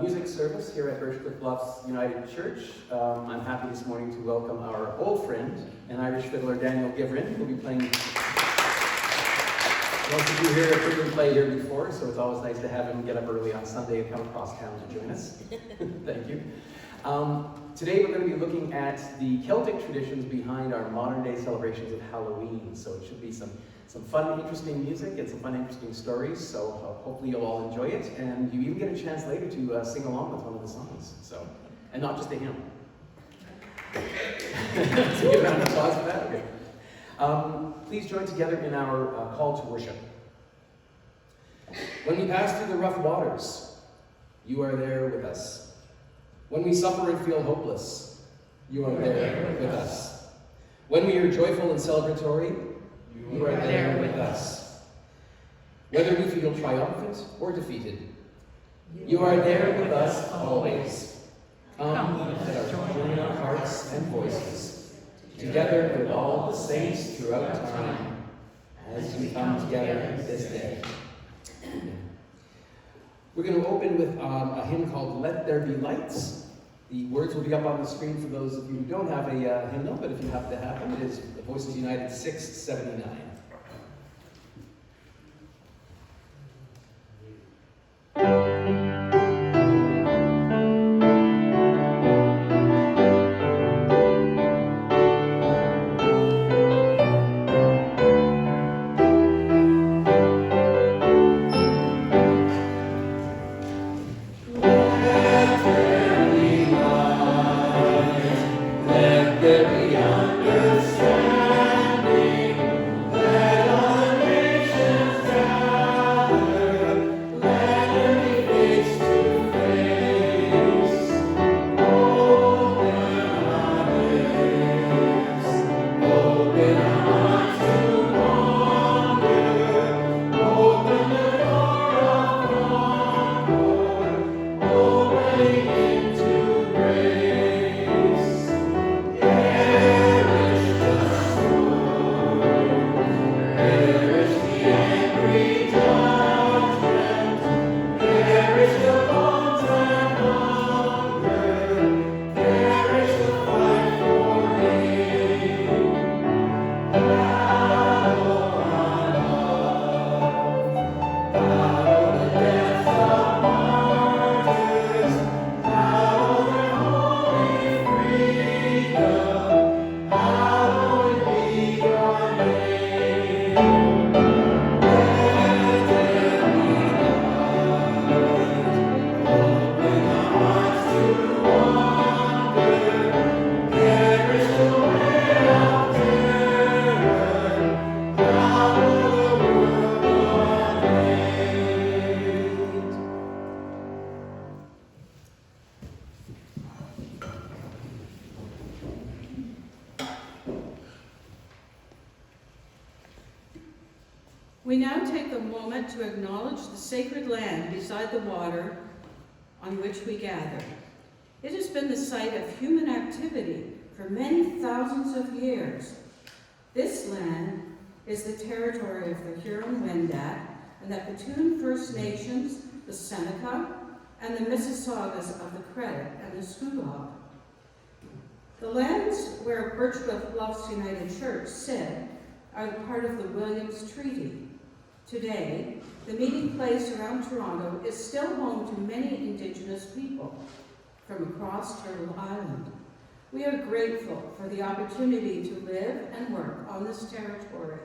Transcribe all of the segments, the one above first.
Music service here at Birchcliff Bluffs United Church. I'm happy this morning to welcome our old friend and Irish fiddler Daniel Givrin, who will be playing. Most of you here have heard him play here before, so it's always nice to have him get up early on Sunday and come across town to join us. Thank you. Today we're going to be looking at the Celtic traditions behind our modern day celebrations of Halloween. So it should be some fun, interesting music and some fun, interesting stories. So hopefully you'll all enjoy it, and you even get a chance later to sing along with one of the songs. So, and not just a hymn. So give a round of applause for that. Okay. Please join together in our call to worship. When we pass through the rough waters, you are there with us. When we suffer and feel hopeless, you are there with us. When we are joyful and celebratory, you are there with us. Whether we feel triumphant or defeated, you are there with us always. Come, let us join our hearts and voices, together with all the saints throughout time, as we come together this day. We're going to open with a hymn called Let There Be Lights. The words will be up on the screen for those of you who don't have a hymnal, but if you happen to have them, it is the Voices United 679. We now take a moment to acknowledge the sacred land beside the water on which we gather. It has been the site of human activity for many thousands of years. This land is the territory of the Huron-Wendat and the Petun First Nations, the Seneca, and the Mississaugas of the Credit and the Squamish. The lands where Birchcliff Bluffs United Church sit are part of the Williams Treaty. Today, the meeting place around Toronto is still home to many Indigenous people from across Turtle Island. We are grateful for the opportunity to live and work on this territory.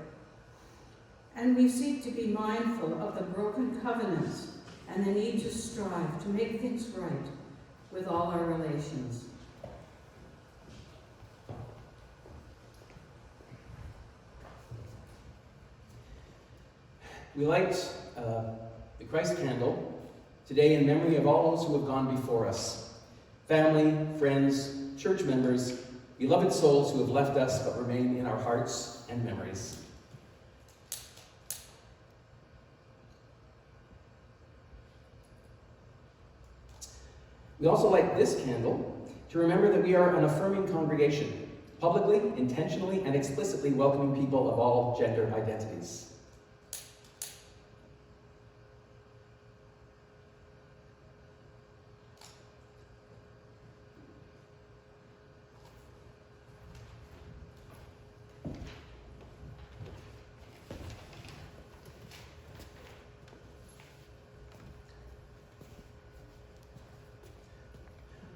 And we seek to be mindful of the broken covenants and the need to strive to make things right with all our relations. We light the Christ candle today in memory of all those who have gone before us. Family, friends, church members, beloved souls who have left us but remain in our hearts and memories. We also light this candle to remember that we are an affirming congregation, publicly, intentionally, and explicitly welcoming people of all gender identities.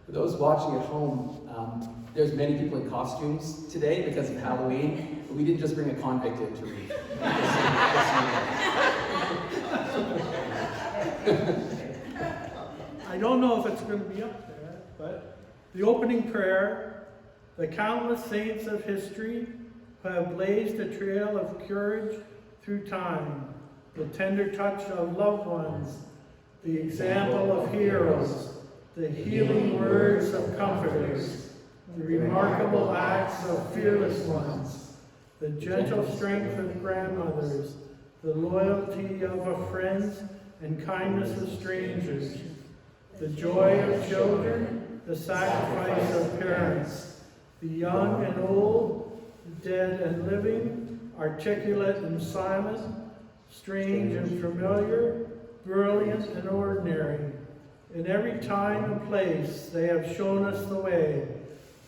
For those watching at home, there's many people in costumes today because of Halloween, but we didn't just bring a convict in to read. I don't know if it's going to be up there, but the opening prayer, the countless saints of history who have blazed a trail of courage through time, the tender touch of loved ones, the example of heroes, the healing words of comforters, the remarkable acts of fearless ones, the gentle strength of grandmothers, the loyalty of friends and kindness of strangers, the joy of children, the sacrifice of parents, the young and old, the dead and living, articulate and silent, strange and familiar, brilliant and ordinary. In every time and place, they have shown us the way.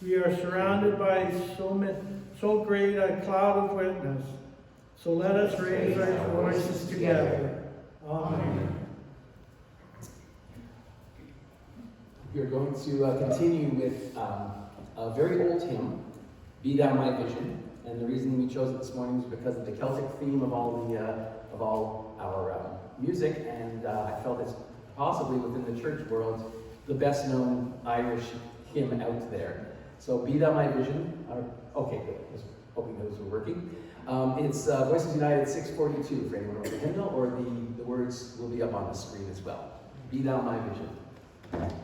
We are surrounded by so great a cloud of witness. So let us raise our voices together. Amen. We are going to continue with a very old hymn, Be Thou My Vision. And the reason we chose it this morning is because of the Celtic theme of all our music, and I felt it's possibly within the church world the best known Irish hymn out there. So Be Thou My Vision. Okay, good. I was hoping those were working. It's Voices United 642 for anyone with the hymnal, or the words will be up on the screen as well. Be Thou My Vision. Amen.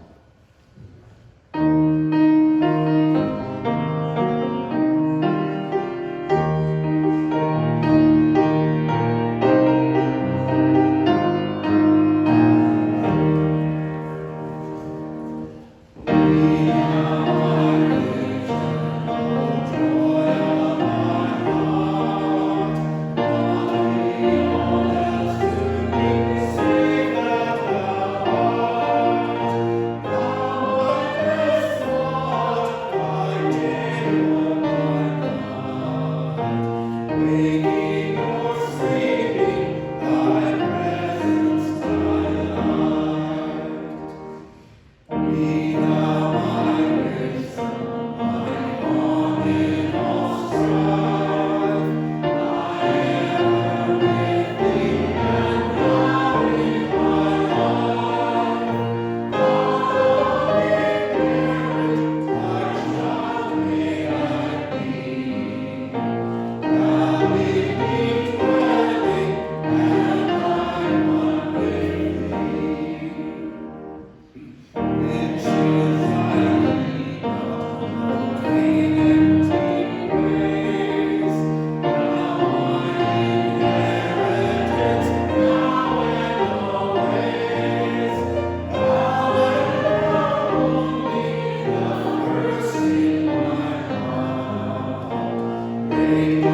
Thank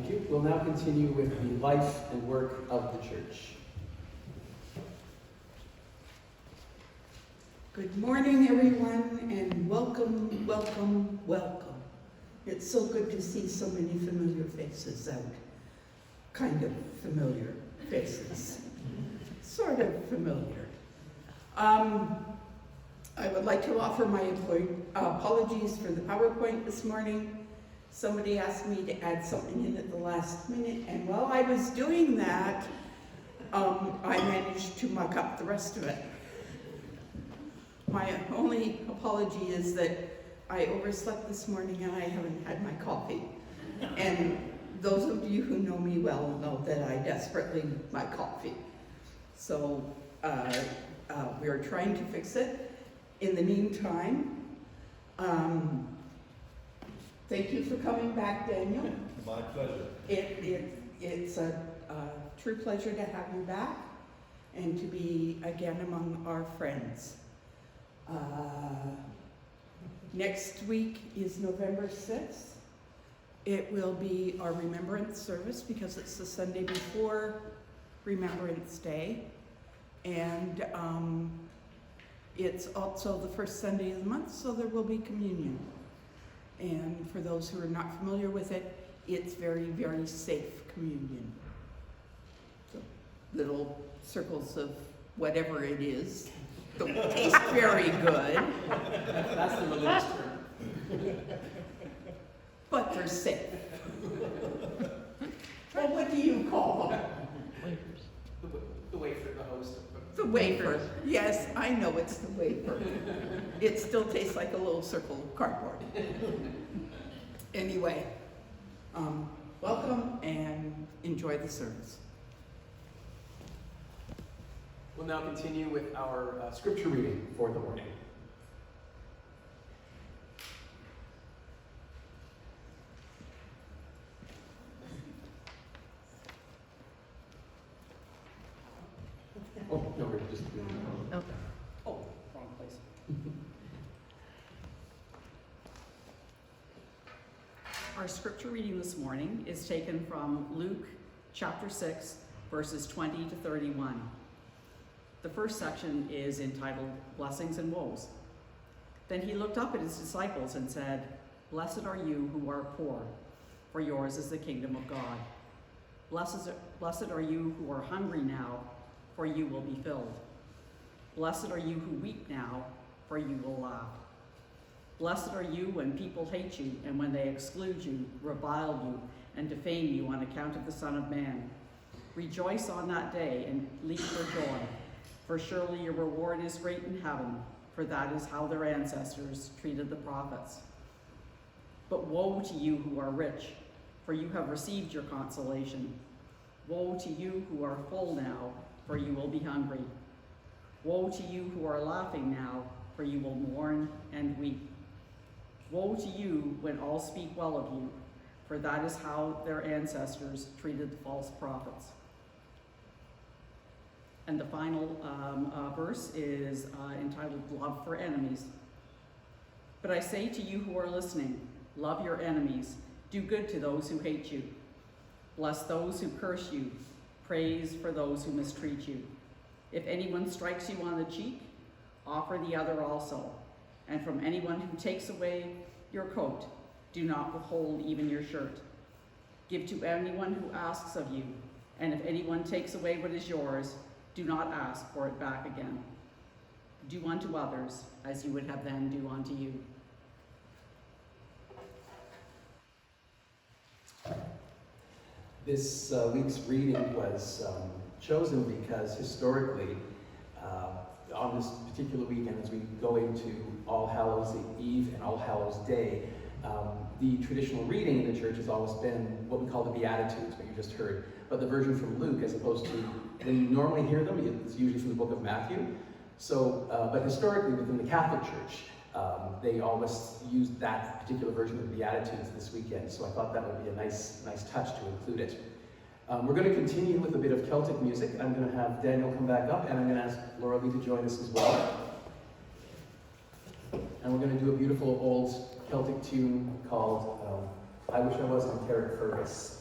you. We'll now continue with the life and work of the church. Good morning, everyone, and welcome, welcome, welcome. It's so good to see so many familiar faces out. Kind of familiar faces. Sort of familiar. I would like to offer my apologies for the PowerPoint this morning. Somebody asked me to add something in at the last minute, and while I was doing that, I managed to muck up the rest of it. My only apology is that I overslept this morning and I haven't had my coffee. And those of you who know me well know that I desperately need my coffee. So we are trying to fix it. In the meantime, thank you for coming back, Daniel. My pleasure. It's a true pleasure to have you back and to be again among our friends. Next week is November 6th. It will be our Remembrance service because it's the Sunday before Remembrance Day. And it's also the first Sunday of the month, so there will be communion. And for those who are not familiar with it, it's very, very safe communion. So little circles of whatever it is. Don't taste very good. That's the religious term. But they're safe. Well, what do you call them? The wafer, the host. The wafer. Yes, I know it's the wafer. It still tastes like a little circle of cardboard. Anyway, welcome and enjoy the service. We'll now continue with our scripture reading for the morning. Oh, no, we're just doing it. Oh, wrong place. Our scripture reading this morning is taken from Luke chapter 6, verses 20 to 31. The first section is entitled Blessings and Woes. Then he looked up at his disciples and said, "Blessed are you who are poor, for yours is the kingdom of God. Blessed are you who are hungry now, for you will be filled. Blessed are you who weep now, for you will laugh. Blessed are you when people hate you, and when they exclude you, revile you, and defame you on account of the Son of Man. Rejoice on that day and leap for joy, for surely your reward is great in heaven, for that is how their ancestors treated the prophets. But woe to you who are rich, for you have received your consolation. Woe to you who are full now, for you will be hungry. Woe to you who are laughing now, for you will mourn and weep. Woe to you when all speak well of you, for that is how their ancestors treated the false prophets." And the final verse is entitled Love for Enemies. "But I say to you who are listening, love your enemies, do good to those who hate you. Bless those who curse you, praise for those who mistreat you. If anyone strikes you on the cheek, offer the other also. And from anyone who takes away your coat, do not withhold even your shirt. Give to anyone who asks of you, and if anyone takes away what is yours, do not ask for it back again. Do unto others as you would have them do unto you." This week's reading was chosen because historically, on this particular weekend, as we go into All Hallows Eve and All Hallows Day, the traditional reading in the church has always been what we call the Beatitudes, what you just heard, but the version from Luke, as opposed to when you normally hear them, it's usually from the book of Matthew. So, but historically within the Catholic Church, they always used that particular version of the Beatitudes this weekend, so I thought that would be a nice touch to include it. We're going to continue with a bit of Celtic music. I'm going to have Daniel come back up, and I'm going to ask Laura Lee to join us as well. And we're going to do a beautiful old Celtic tune called I Wish I Was on Carrick Fergus.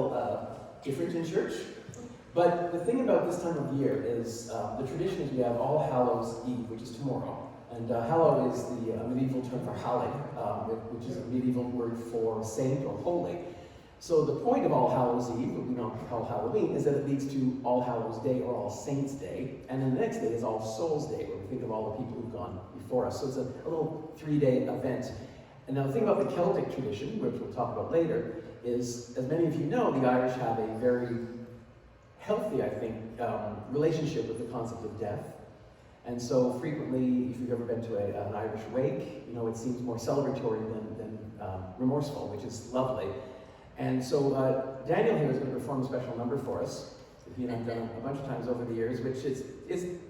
little different in church. But the thing about this time of year is the tradition is we have All Hallows Eve, which is tomorrow. And Hallow is the medieval term for Hallig, which is a medieval word for saint or holy. So the point of All Hallows Eve, what we now call Halloween, is that it leads to All Hallows Day or All Saints Day. And then the next day is All Souls Day, where we think of all the people who've gone before us. So it's a little 3-day event. And now the thing about the Celtic tradition, which we'll talk about later, is, as many of you know, the Irish have a very healthy, I think, relationship with the concept of death. And so frequently, if you've ever been to an Irish wake, you know, it seems more celebratory than remorseful, which is lovely. And so Daniel here is going to perform a special number for us that he and I've done a bunch of times over the years, which is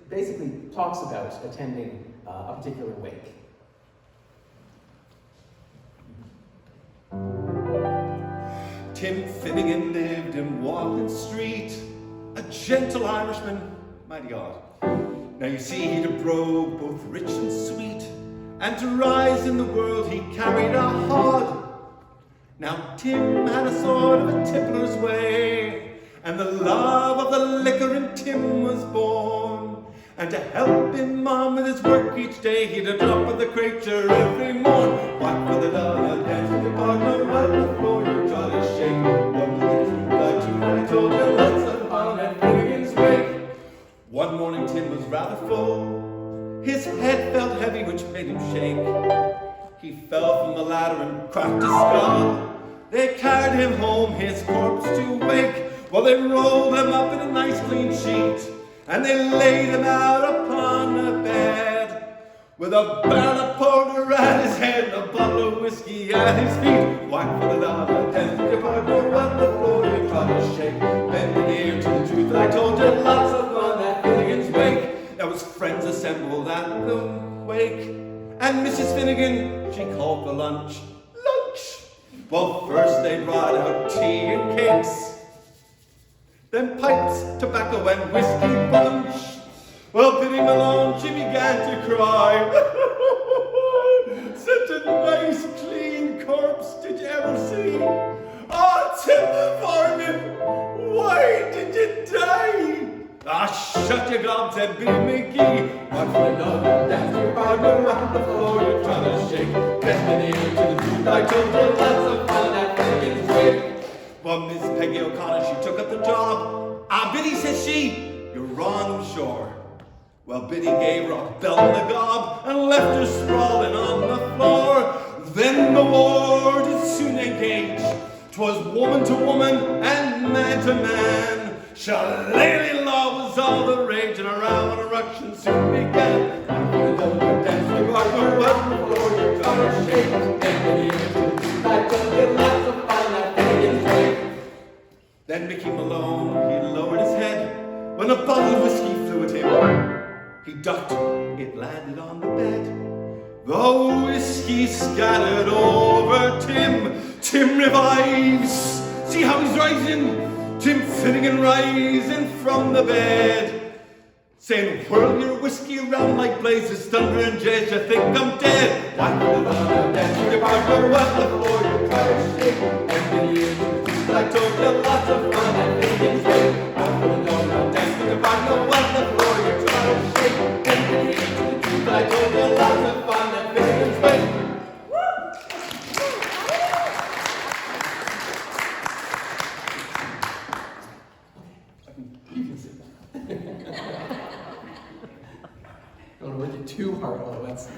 basically talks about attending a particular wake. Tim Finnegan lived in Walton Street, a gentle Irishman, mighty odd. Now you see he'd a brogue both rich and sweet, and to rise in the world he carried a hod. Now Tim had a sort of a tippler's way, and the love of the liquor in Tim was born. And to help him on with his work each day, he'd a drop of the creature every morn. Whack for the dollar, dance with your partner, right on the floor, you're trying to shake. One minute, like two, I told you lots of fun at Finnegan's wake. One morning Tim was rather full, his head felt heavy which made him shake. He fell from the ladder and cracked his skull. They carried him home, his corpse to wake. Well, they rolled him up in a nice clean sheet, and they laid him out upon a bed, with a barrel of porter at his head and a bottle of whiskey at his feet. Whack for the dollar, dance with your partner on the floor, you try to shake. Bend an ear to the truth, I told you lots of fun at Finnegan's wake. There was friends assembled at the wake, and Mrs. Finnegan, she called for lunch. Lunch! Well, first they brought out tea and cakes, then pipes, tobacco, and whiskey punch. Well, Biddy Malone, she began to cry. Such a nice, clean corpse did you ever see? Oh, Tim the Varmint, why did you die? Ah, shut your gob, said Biddy McGee. Watch my dog, dance your partner around the floor, you're trying to shake. Bend an ear to the truth, I told you lots of fun at Finnegan's wake. Well, Miss Peggy O'Connor, she took up the job. Ah, Biddy, says she, you're wrong, I'm sure. Well, Biddy gave her a belt in the gob and left her sprawling on the floor. Then the war did soon engage. 'Twas woman to woman and man to man. Shillelagh law was all the rage, and a round of ruction soon began. Dance the partner on the floor, you're trying to shake. And I told you lots of fun at Finnegan's wake. Then Mickey Malone, he lowered his head when a bottle of whiskey flew at him. He ducked, it landed on the bed. The whiskey scattered over Tim. Tim revives. See how he's rising? Tim Finnegan rising from the bed, saying, whirl your whiskey around like blazes, thunder and jazz, you think I'm dead. Whack the dollar, dance with your partner, whack the floor, you're trying to shake. And then you, I told you lots of fun at Finnegan's wake. Whack the dollar, dance with your partner, whack the floor, you're trying to shake. And then you, I told you lots of fun at Finnegan's wake. You can sit down. Don't work it too hard, although that's...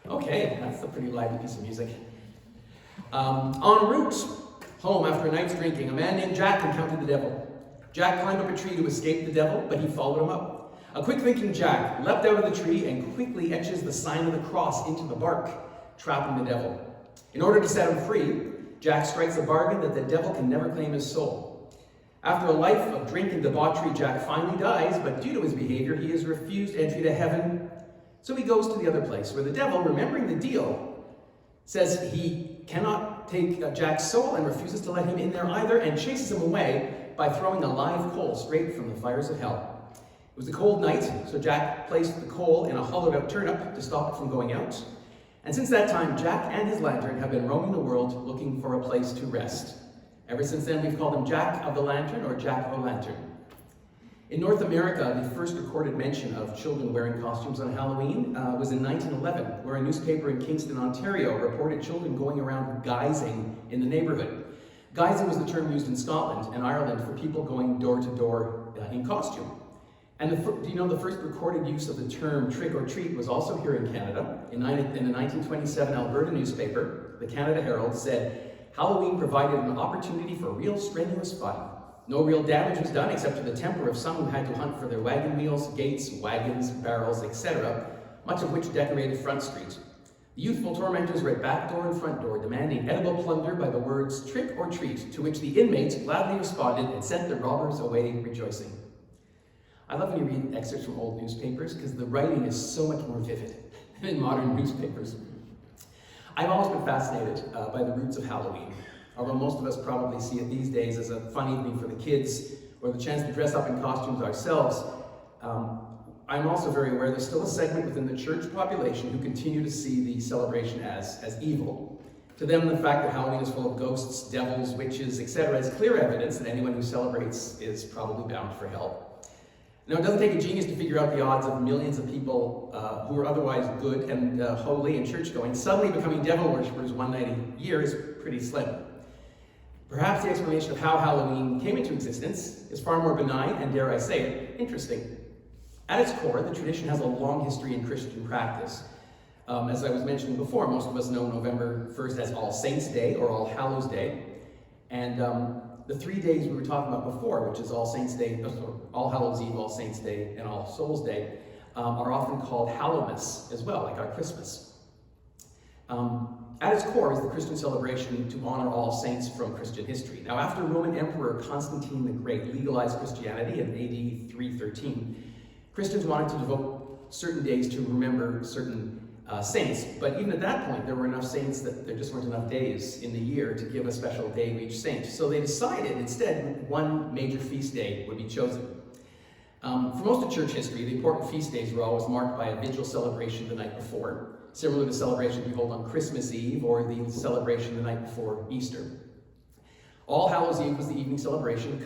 okay, that's a pretty lively piece of music. En route home after a night's drinking, a man named Jack encountered the devil. Jack climbed up a tree to escape the devil, but he followed him up. A quick-thinking Jack leapt out of the tree and quickly etches the sign of the cross into the bark, trapping the devil. In order to set him free, Jack strikes a bargain that the devil can never claim his soul. After a life of drink and debauchery, Jack finally dies, but due to his behavior, he is refused entry to heaven. So he goes to the other place, where the devil, remembering the deal, says he cannot take Jack's soul and refuses to let him in there either, and chases him away by throwing a live coal straight from the fires of hell. It was a cold night, so Jack placed the coal in a hollowed-out turnip to stop it from going out. And since that time, Jack and his lantern have been roaming the world looking for a place to rest. Ever since then, we've called him Jack of the Lantern or Jack-o'-lantern. In North America, the first recorded mention of children wearing costumes on Halloween was in 1911, where a newspaper in Kingston, Ontario reported children going around guising in the neighborhood. Guising was the term used in Scotland and Ireland for people going door to door in costume. And do you know the first recorded use of the term trick or treat was also here in Canada? In the 1927 Alberta newspaper, the Canada Herald said, Halloween provided an opportunity for real strenuous fun. No real damage was done except to the temper of some who had to hunt for their wagon wheels, gates, wagons, barrels, etc., much of which decorated Front Street. The youthful tormentors read back door and front door, demanding edible plunder by the words trick or treat, to which the inmates gladly responded and sent the robbers away rejoicing. I love when you read excerpts from old newspapers because the writing is so much more vivid than in modern newspapers. I've always been fascinated by the roots of Halloween, although most of us probably see it these days as a fun evening for the kids or the chance to dress up in costumes ourselves. I'm also very aware there's still a segment within the church population who continue to see the celebration as evil. To them, the fact that Halloween is full of ghosts, devils, witches, etc. is clear evidence that anyone who celebrates is probably bound for hell. Now, it doesn't take a genius to figure out the odds of millions of people who are otherwise good and holy and church-going suddenly becoming devil worshippers one night a year is pretty slim. Perhaps the explanation of how Halloween came into existence is far more benign and, dare I say it, interesting. At its core, the tradition has a long history in Christian practice. As I was mentioning before, most of us know November 1st as All Saints' Day or All Hallows' Day. And the 3 days we were talking about before, which is All Saints' Day, All Hallows' Eve, All Saints' Day, and All Souls' Day, are often called Hallowmas as well, like our Christmas. At its core is the Christian celebration to honor all saints from Christian history. Now, after Roman Emperor Constantine the Great legalized Christianity in AD 313, Christians wanted to devote certain days to remember certain saints, but even at that point, there were enough saints that there just weren't enough days in the year to give a special day to each saint. So they decided instead one major feast day would be chosen. For most of church history, the important feast days were always marked by a vigil celebration the night before, similar to celebrations we hold on Christmas Eve or the celebration the night before Easter. All Hallows Eve was the evening celebration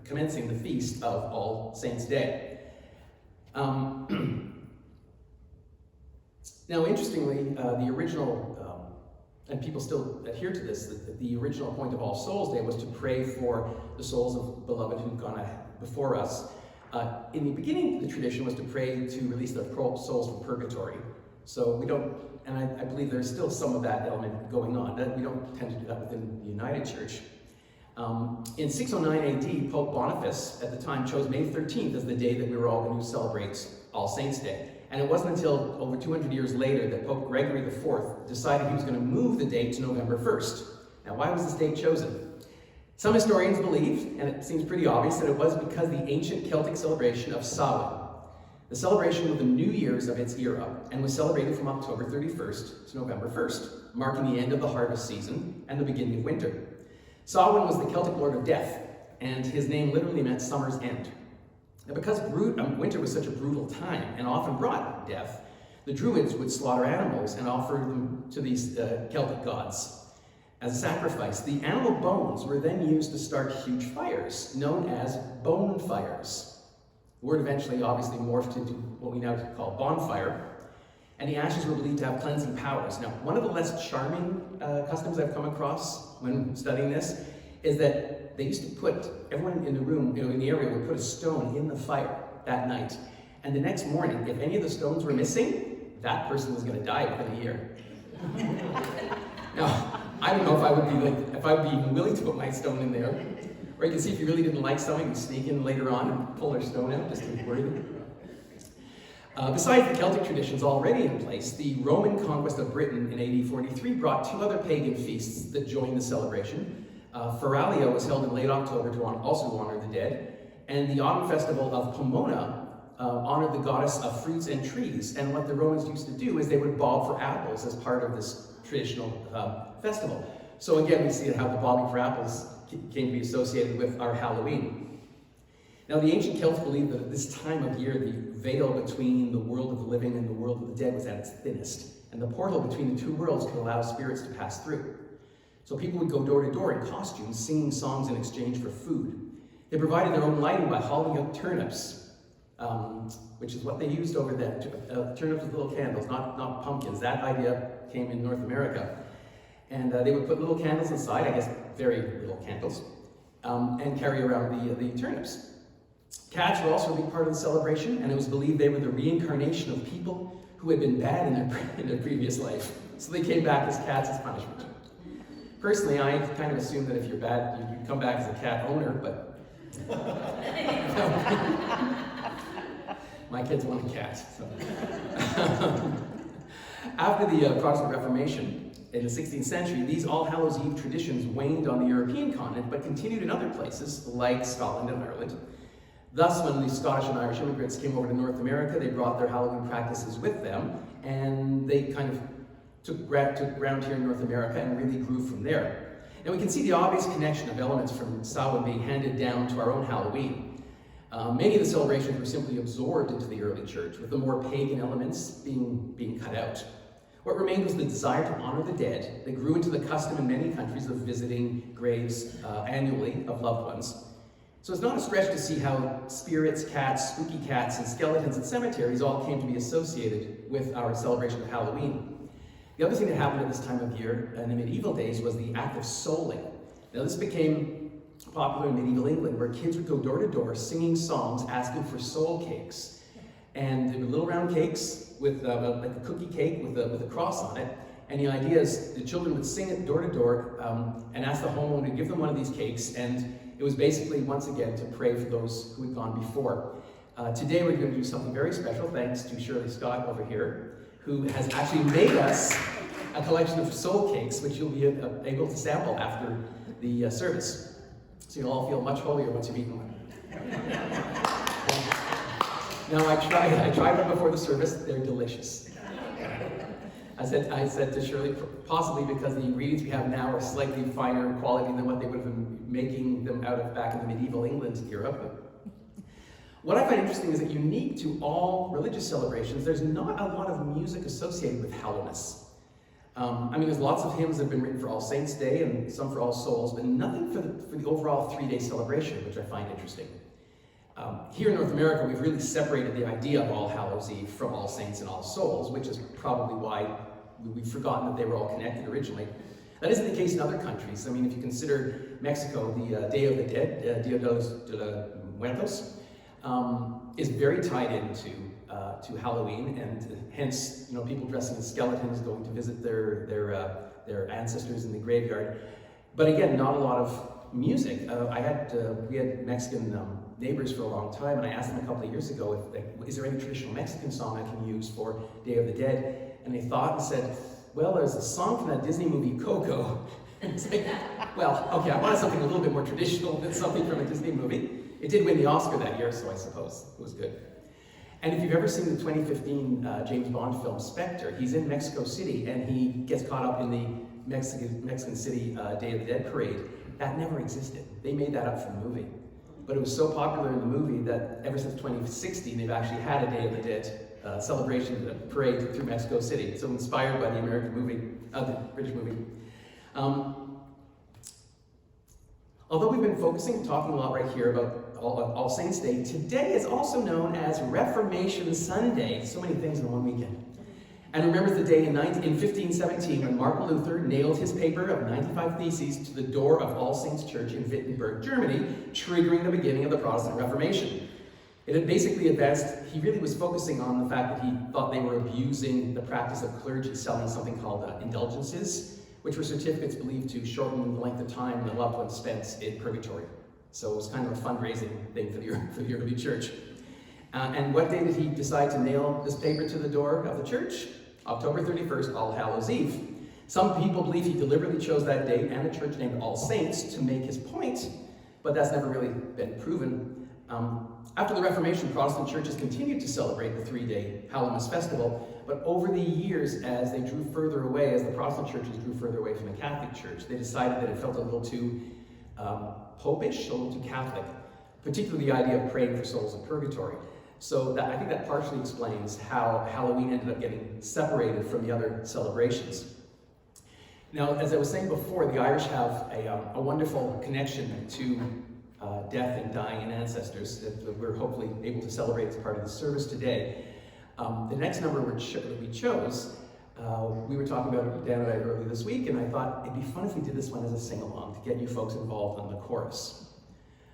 commencing the feast of All Saints' Day. Now, interestingly, the original, and people still adhere to this, the original point of All Souls' Day was to pray for the souls of beloved who've gone before us. In the beginning, the tradition was to pray to release their souls from purgatory. So we don't, and I believe there's still some of that element going on. That we don't tend to do that within the United Church. In 609 AD, Pope Boniface at the time chose May 13th as the day that we were all going to celebrate All Saints' Day. And it wasn't until over 200 years later that Pope Gregory IV decided he was going to move the date to November 1st. Now, why was this date chosen? Some historians believe, and it seems pretty obvious, that it was because the ancient Celtic celebration of Samhain, the celebration of the New Year's of its era, and was celebrated from October 31st to November 1st, marking the end of the harvest season and the beginning of winter. Samhain was the Celtic lord of death, and his name literally meant summer's end. Now, because winter was such a brutal time and often brought death, the Druids would slaughter animals and offer them to these Celtic gods as a sacrifice. The animal bones were then used to start huge fires, known as bonfires. The word eventually obviously morphed into what we now call bonfire, and the ashes were believed to have cleansing powers. Now, one of the less charming customs I've come across when studying this is that they used to put, everyone in the room, in the area would put a stone in the fire that night. And the next morning, if any of the stones were missing, that person was going to die within a year. Now, I don't know if I would be even willing to put my stone in there. Or you can see if you really didn't like something, you sneak in later on and pull their stone out just to worry them. Besides the Celtic traditions already in place, the Roman conquest of Britain in AD 43 brought two other pagan feasts that joined the celebration. Feralia was held in late October to also honor the dead, and the autumn festival of Pomona honored the goddess of fruits and trees. And what the Romans used to do is they would bob for apples as part of this traditional festival. So again, we see how the bobbing for apples came to be associated with our Halloween. Now, the ancient Celts believed that at this time of year, the veil between the world of the living and the world of the dead was at its thinnest. and the portal between the two worlds could allow spirits to pass through. So people would go door to door in costumes, singing songs in exchange for food. They provided their own lighting by hauling out turnips, which is what they used over there. Turnips with little candles, not pumpkins. That idea came in North America. And they would put little candles inside, I guess very little candles, and carry around the turnips. Cats were also a big part of the celebration, and it was believed they were the reincarnation of people who had been bad in their previous life. So they came back as cats as punishment. Personally, I kind of assumed that if you're bad, you'd come back as a cat owner, but my kids want a cat. So. After the Protestant Reformation in the 16th century, these All Hallows Eve traditions waned on the European continent, but continued in other places like Scotland and Ireland. Thus, when the Scottish and Irish immigrants came over to North America, they brought their Halloween practices with them, and they kind of took ground here in North America and really grew from there. And we can see the obvious connection of elements from Samhain being handed down to our own Halloween. Many of the celebrations were simply absorbed into the early church, with the more pagan elements being cut out. What remained was the desire to honor the dead that grew into the custom in many countries of visiting graves annually of loved ones. So it's not a stretch to see how spirits, cats, spooky cats, and skeletons in cemeteries all came to be associated with our celebration of Halloween. The other thing that happened at this time of year in the medieval days was the act of souling. Now this became popular in medieval England, where kids would go door to door singing songs asking for soul cakes. And they were little round cakes with like a cookie cake with a cross on it. And the idea is the children would sing it door to door and ask the homeowner to give them one of these cakes. And it was basically, once again, to pray for those who had gone before. Today we're going to do something very special, thanks to Shirley Scott over here, who has actually made us a collection of soul cakes, which you'll be able to sample after the service. So you'll all feel much holier once you've eaten one. Now I tried one before the service, they're delicious. I said to Shirley, possibly because the ingredients we have now are slightly finer in quality than what they would have been making them out of back in the medieval England era. But what I find interesting is that unique to all religious celebrations, there's not a lot of music associated with Hallowness. I mean, there's lots of hymns that have been written for All Saints' Day and some for All Souls, but nothing for the overall 3-day celebration, which I find interesting. Here in North America, we've really separated the idea of All Hallows Eve from All Saints and All Souls, which is probably why we've forgotten that they were all connected originally. That isn't the case in other countries. I mean, if you consider Mexico, the Day of the Dead, Dia de los Muertos, is very tied into to Halloween, and hence, people dressing as skeletons, going to visit their ancestors in the graveyard. But again, not a lot of music. We had Mexican neighbors for a long time, and I asked them a couple of years ago, is there any traditional Mexican song I can use for Day of the Dead? And they thought and said, well, there's a song from that Disney movie, Coco. It's like, well, okay, I wanted something a little bit more traditional than something from a Disney movie. It did win the Oscar that year, so I suppose it was good. And if you've ever seen the 2015 James Bond film, Spectre, he's in Mexico City, and he gets caught up in the Mexican City Day of the Dead parade. That never existed. They made that up for the movie. But it was so popular in the movie that ever since 2016, they've actually had a Day of the Dead celebration, parade through Mexico City. So inspired by the American movie, the British movie. Although we've been talking a lot right here about All Saints' Day, today is also known as Reformation Sunday. So many things in one weekend. And remembers the day in 1517 when Martin Luther nailed his paper of 95 Theses to the door of All Saints Church in Wittenberg, Germany, triggering the beginning of the Protestant Reformation. It had basically advanced, he really was focusing on the fact that he thought they were abusing the practice of clergy selling something called indulgences, which were certificates believed to shorten the length of time the loved one spent in purgatory. So it was kind of a fundraising thing for the early church. And what day did he decide to nail this paper to the door of the church? October 31st, All Hallows Eve. Some people believe he deliberately chose that date and the church named All Saints to make his point, but that's never really been proven. After the Reformation, Protestant churches continued to celebrate the 3-day Hallowmas festival, but over the years, as they drew further away, as the Protestant churches drew further away from the Catholic Church, they decided that it felt a little too popish, a little too Catholic, particularly the idea of praying for souls in purgatory. So that, I think that partially explains how Halloween ended up getting separated from the other celebrations. Now, as I was saying before, the Irish have a wonderful connection to death and dying and ancestors that we're hopefully able to celebrate as part of the service today. The next number that we chose, we were talking about it, Dan and I, earlier this week, and I thought it'd be fun if we did this one as a sing-along to get you folks involved on the chorus.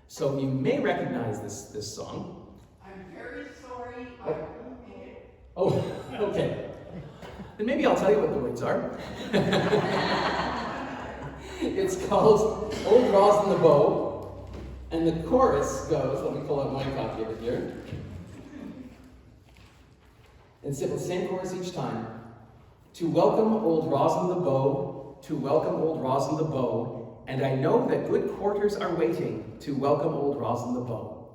So you may recognize this song. I'm very sorry, I won't make it. Oh, okay. Then maybe I'll tell you what the words are. It's called Old Rosin the Bow, and the chorus goes, let me pull out my copy of it here. It's the same chorus each time. To welcome old Rosin the Bow, to welcome old Rosin the Bow, and I know that good quarters are waiting to welcome old Rosin the Bow.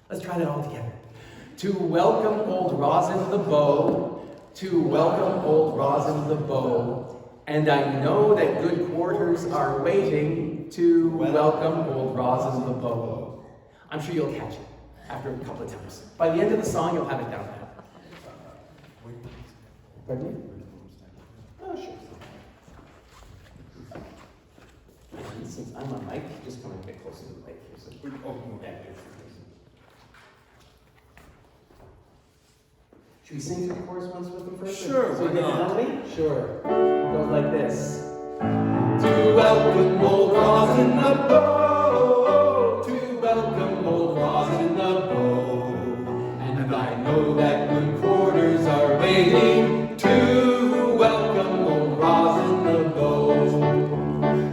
Let's try that all together. To welcome old Rosin the Bow, to welcome old Rosin the Bow, and I know that good quarters are waiting to welcome old Rosin the Bow. I'm sure you'll catch it after a couple of times. By the end of the song, you'll have it down pat. Pardon me? Oh, sure. And since I'm on mic, just come a bit closer to the mic here. So should we sing through the chorus once with them first? Sure, So why you get the not? melody? Sure. It goes like this. To welcome old Rosin the Bow, to welcome old Rosin the Bow, and I know that good quarters are waiting to welcome old Rosin the Bow.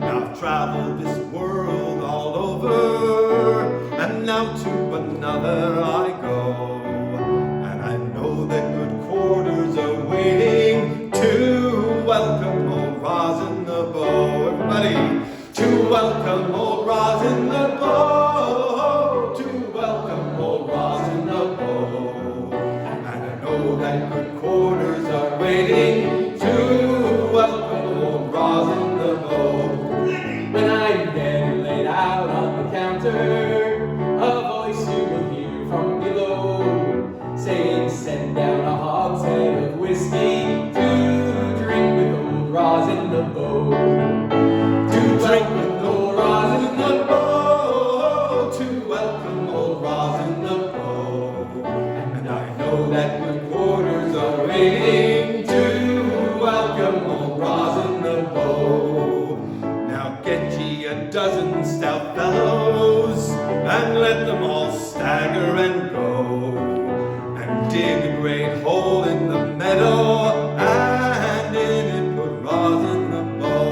I've traveled this world all over, and now to another I go. And I know that good quarters are waiting to welcome old Rosin the Bow. Everybody, to welcome old Rosin the Bow, to welcome old Rosin the Bow. And I know that good quarters are waiting to welcome old Rosin the Bow. When I'm dead and laid out on the counter, a voice you will hear from below, saying, send down a hogshead of whiskey to drink with old Rosin the Bow. To drink with old Rosin the Bow, to welcome old Rosin the Bow. And I know that good quarters are waiting to welcome old Rosin the Bow. Now get ye a dozen stout fellows, and let them all stagger and go, and dig a great hole in the meadow, and in it put Rosin the Bow.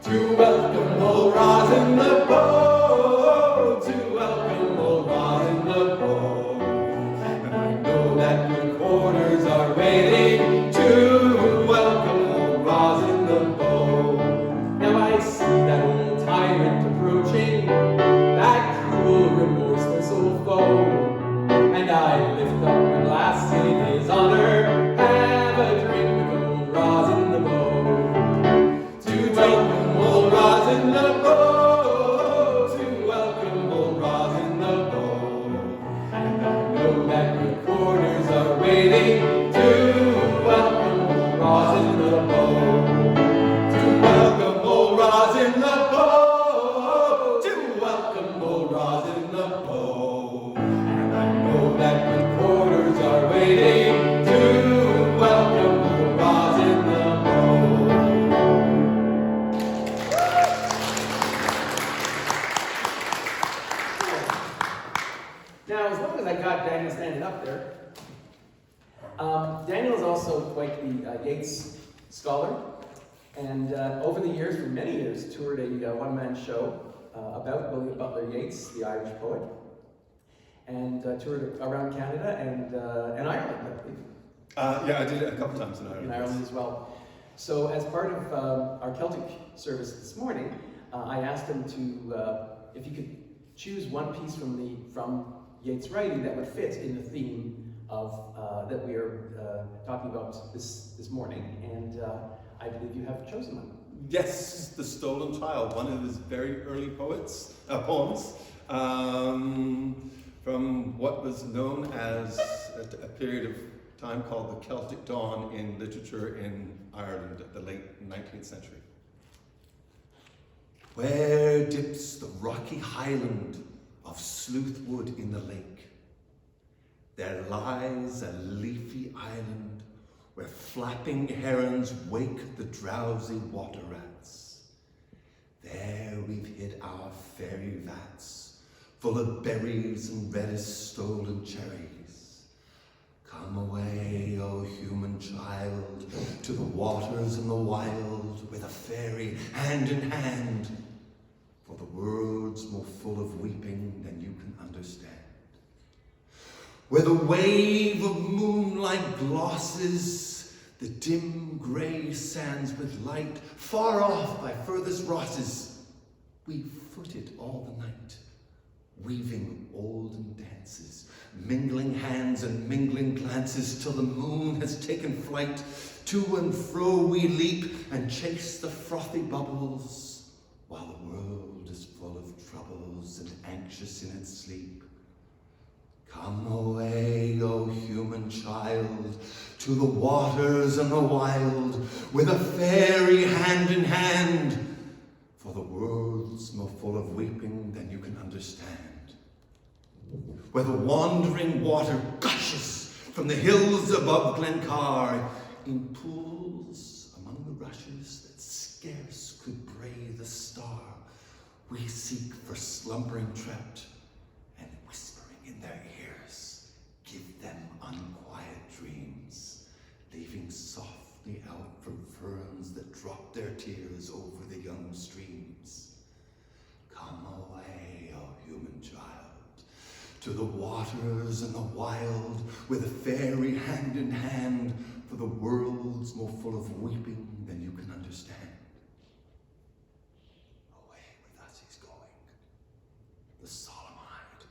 To welcome old Rosin the Bow, to welcome old Rosin the Bow. And I know that good quarters are waiting to welcome old Rosin the Bow. Now I see that old tyrant approaching, that cruel, remorseless old foe. And I lift up a glass in his honor, have a drink with old Rosin the Bow. To welcome old Rosin the Bow, to welcome old Rosin the Bow. And I know that good quarters are waiting to welcome old Rosin the Bow. To welcome old Rosin the Bow, to welcome old Rosin the Bow. And I know that good quarters are waiting to welcome old Rosin the Bow. Now, as long as I got Daniel standing up there, Daniel is also quite the Yeats scholar, and over the years, for many years, toured a one-man show about William Butler Yeats, the Irish poet, and toured around Canada and Ireland, I believe. Yeah, I did it a couple times in Ireland. In Ireland as well. So as part of our Celtic service this morning, I asked him to, if you could choose one piece from Yeats' writing that would fit in the theme of that we are talking about this morning, and I believe you have chosen one. Yes, The Stolen Child, one of his very early poems. from what was known as a period of time called the Celtic Dawn in literature in Ireland at the late 19th century. Where dips the rocky highland of Sleuthwood in the lake? There lies a leafy island where flapping herons wake the drowsy water rats. There we've hid our fairy vats, full of berries and reddest stolen cherries. Come away, O human child, to the waters and the wild, with a fairy hand in hand, for the world's more full of weeping than you can understand. Where the wave of moonlight glosses the dim grey sands with light, far off by furthest rosses, we footed all the night, weaving olden dances, mingling hands and mingling glances, till the moon has taken flight. To and fro we leap and chase the frothy bubbles, while the world is full of troubles and anxious in its sleep. Come away, O human child, to the waters and the wild, with a fairy hand in hand, for the world's more full of weeping than you can understand. Where the wandering water gushes from the hills above Glencar, in pools among the rushes that scarce could bray the star, we seek for slumbering trout, and whispering in their ears, give them unquiet dreams, leaving softly out from ferns that drop their tears over the young streams. Come away, O human child, to the waters and the wild, with a fairy hand in hand, for the world's more full of weeping than you can understand. Away with us he's going, the solemn-eyed.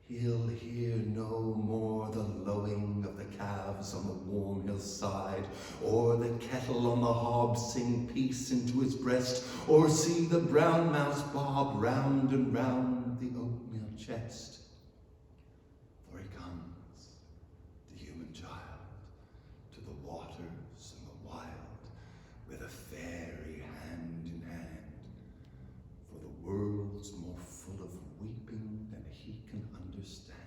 He'll hear no more the lowing of the calves on the warm hillside, or the kettle on the hob sing peace into his breast, or see the brown mouse bob round and round the oatmeal chest. For he comes, the human child, to the waters and the wild, with a fairy hand in hand, for the world's more full of weeping than he can understand.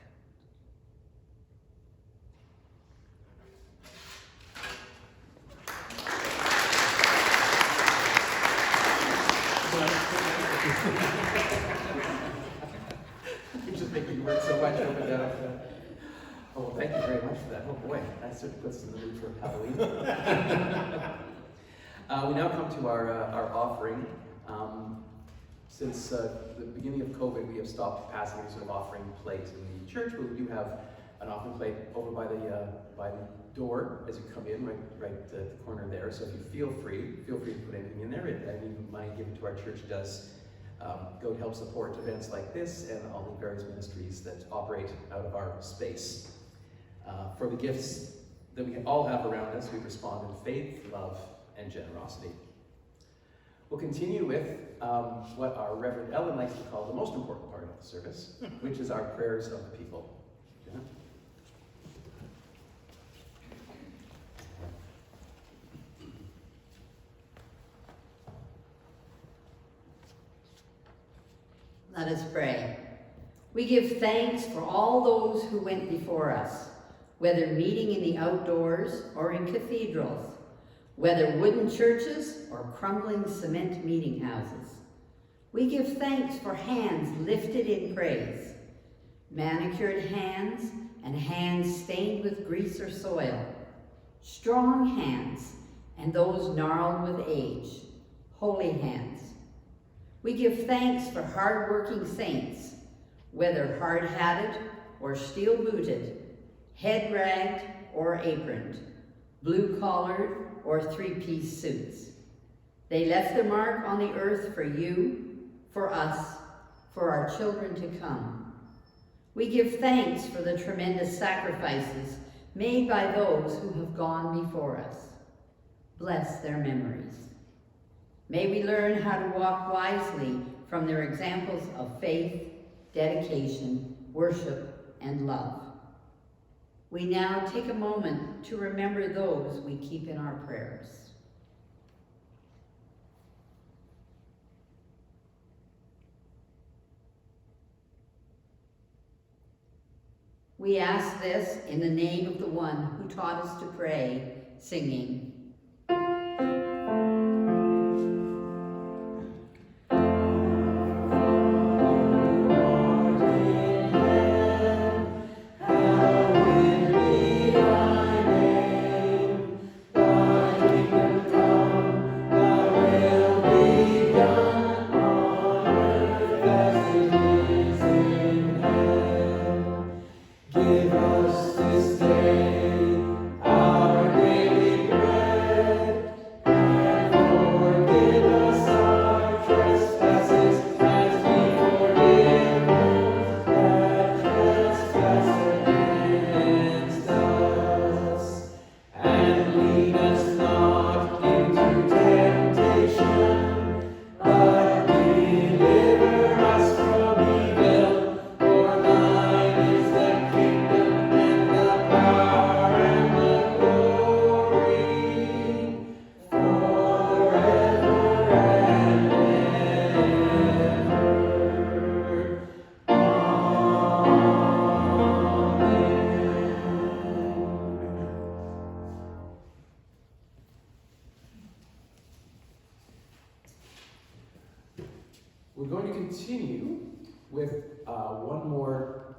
You're just making me work so much over that. Oh, well, thank you very much for that. Oh boy, that certainly puts us in the mood for Halloween. We now come to our offering. Since the beginning of COVID, we have stopped passing any sort of offering plate in the church, but we do have an offering plate over by the door as you come in, right at the corner there. So if you feel free to put anything in there. Any money given to our church does go to help support events like this and all the various ministries that operate out of our space. For the gifts that we all have around us, we respond in faith, love, and generosity. We'll continue with what our Reverend Ellen likes to call the most important part of the service, which is our prayers of the people. Yeah. Let us pray. We give thanks for all those who went before us, whether meeting in the outdoors or in cathedrals, whether wooden churches or crumbling cement meeting houses. We give thanks for hands lifted in praise, manicured hands and hands stained with grease or soil, strong hands and those gnarled with age, holy hands. We give thanks for hard-working saints, whether hard-hatted or steel-booted, head-ragged or aproned, blue-collared or three-piece suits. They left their mark on the earth for you, for us, for our children to come. We give thanks for the tremendous sacrifices made by those who have gone before us. Bless their memories. May we learn how to walk wisely from their examples of faith, dedication, worship, and love. We now take a moment to remember those we keep in our prayers. We ask this in the name of the one who taught us to pray, singing, We're going to continue with one more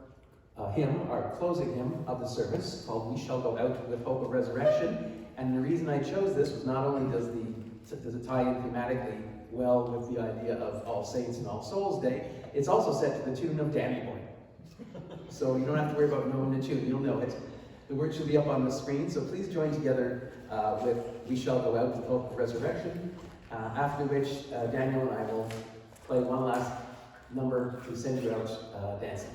hymn, our closing hymn of the service, called We Shall Go Out with Hope of Resurrection. And the reason I chose this was not only does it tie in thematically well with the idea of All Saints and All Souls Day, it's also set to the tune of Danny Boy. So you don't have to worry about knowing the tune, you'll know it. The words should be up on the screen, so please join together with We Shall Go Out with Hope of Resurrection, after which Daniel and I will play one last number to send you out dancing.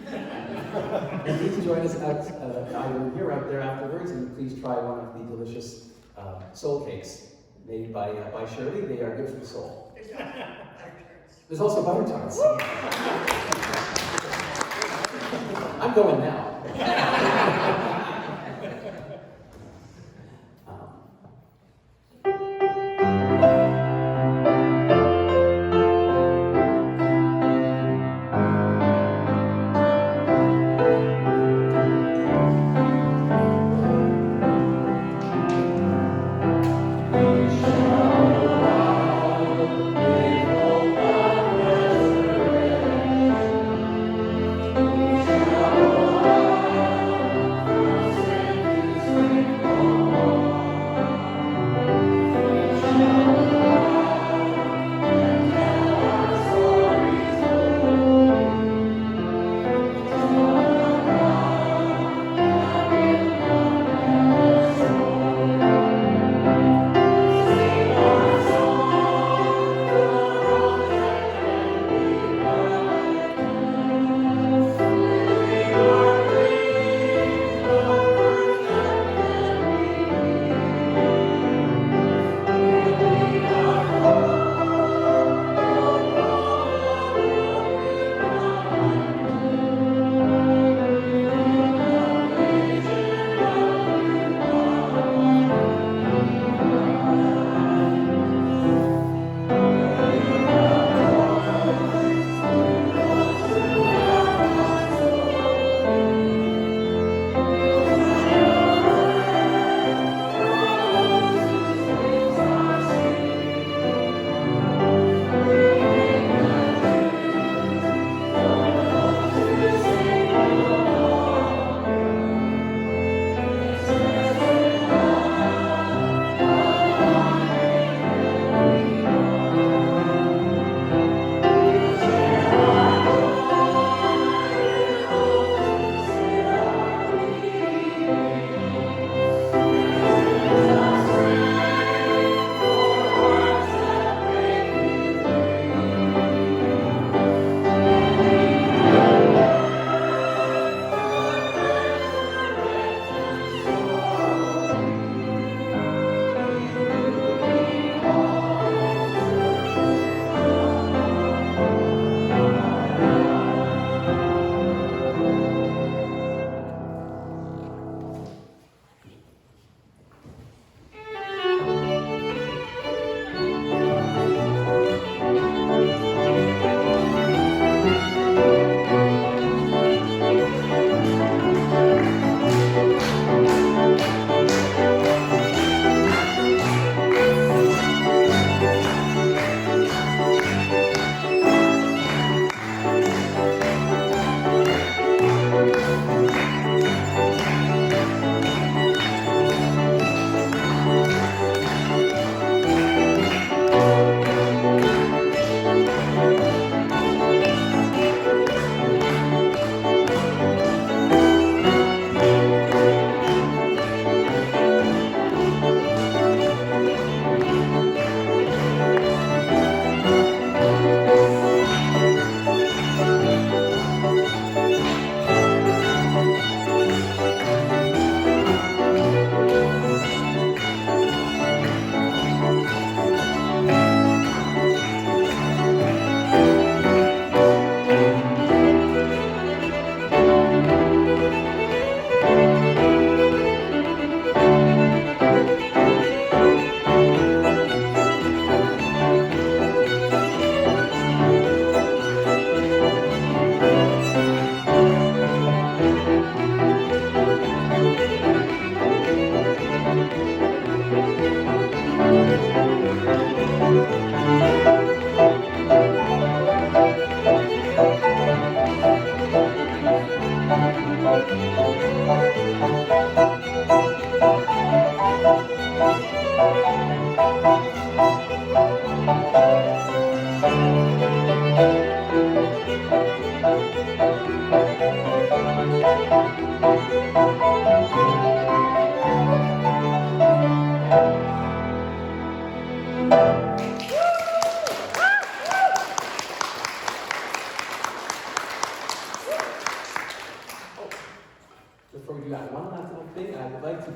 And please join us out either here or out there afterwards, and please try one of the delicious soul cakes made by Shirley. They are good for the soul. There's also butter tarts. I'm going now.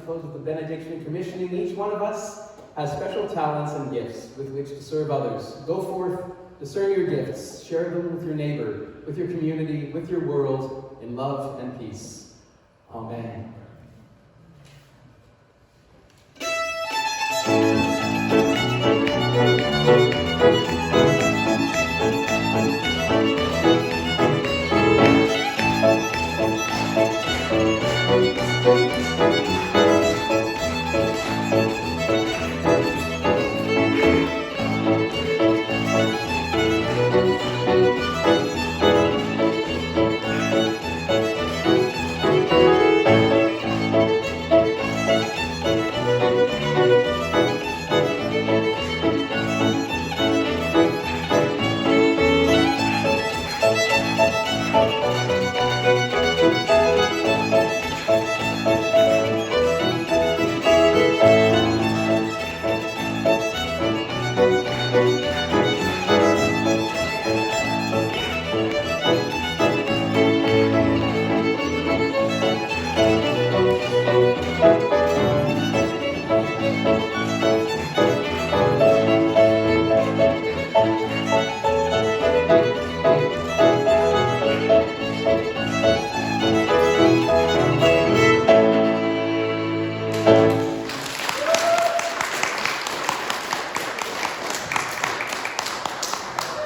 close with the benediction, commissioning each one of us has special talents and gifts with which to serve others. Go forth, discern your gifts, share them with your neighbor, with your community, with your world, in love and peace. Amen.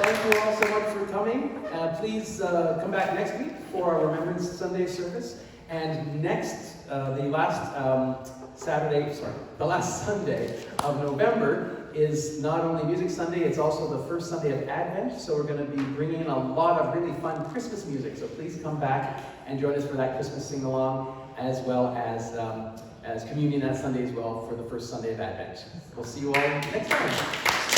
Thank you all so much for coming. Please come back next week for our Remembrance Sunday service. And next, the last Sunday of November is not only Music Sunday, it's also the first Sunday of Advent. So we're going to be bringing in a lot of really fun Christmas music. So please come back and join us for that Christmas sing-along, as well as communion that Sunday as well for the first Sunday of Advent. We'll see you all next time.